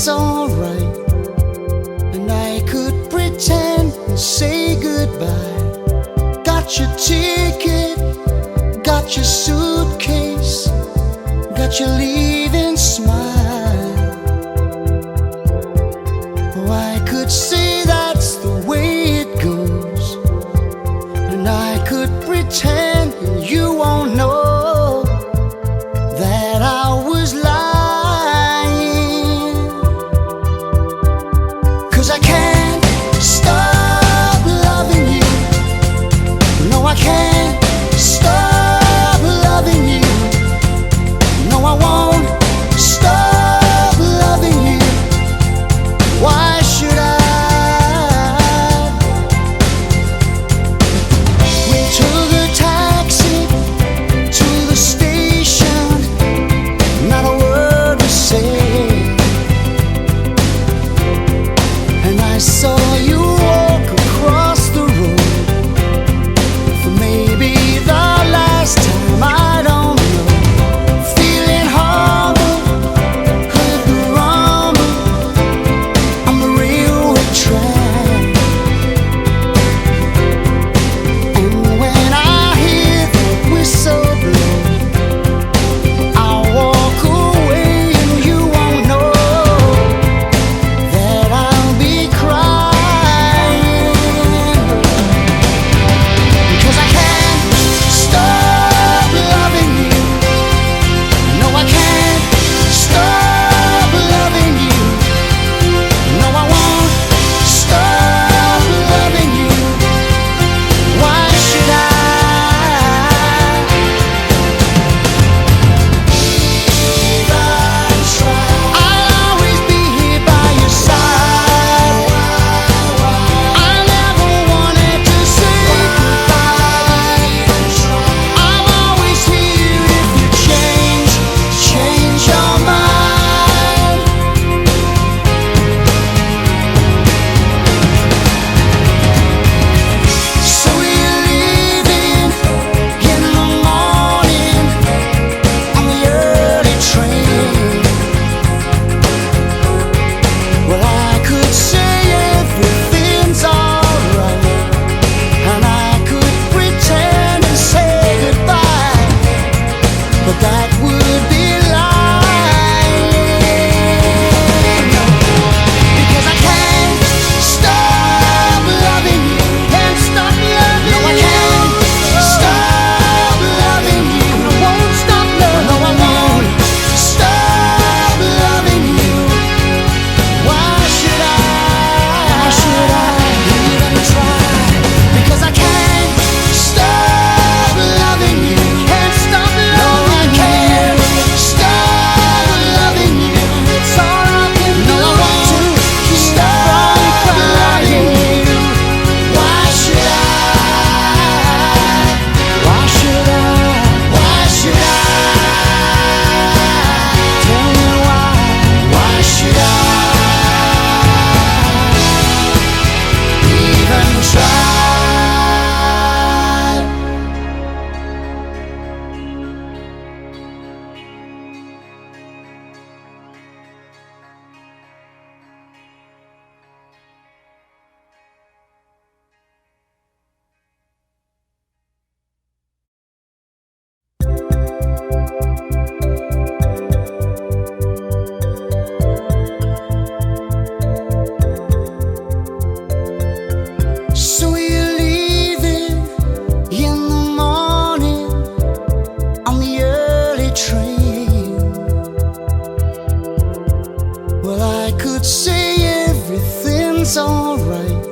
everything's alright, and I could pretend and say goodbye. Got your ticket, got your suitcase, got your leaving smile. Oh, I could say that's the way it goes, and I could pretend and you won't know that I was lying. 'Cause I can't stop loving you. No, I can't stop loving you. No, I won't stop loving you. Why should I? We took a taxi to the station, not a word to say, and I saw you walk across the road for maybe the last time, I don't know. Feeling horrible, heard the rumble on the railway track, and when I hear the whistle blow, I'll walk away and you won't know that I'll be crying. 'Cause I can't stop loving you. No, I can't stop loving you. No, I won't stop loving you. Why should I? I'll always be here by your side. I never wanted to say goodbye. I'm always here if you change your mind. So you're leaving in the morning on the early train. Well, I could say everything's alright, and I could pretend and say goodbye, but that would be lying. Because I can't stop loving you, can't stop loving you. No, I can't stop loving you. I won't stop loving you. No, I won't stop loving you. Why should I? Why should I even try? Because I can't stop loving you. Can't stop loving you. No, I can't stop loving you. It's all I can do. No, I won't stop loving you. Why should I? Why should I? Why should I? Tell me why. Why should I even try? So you're leaving in the morning on the early train. Well, I could say everything's alright,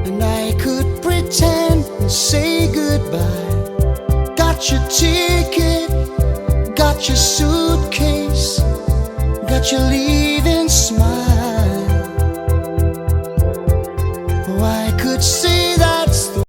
and I could pretend and say goodbye. Got your ticket, got your suitcase, got your leave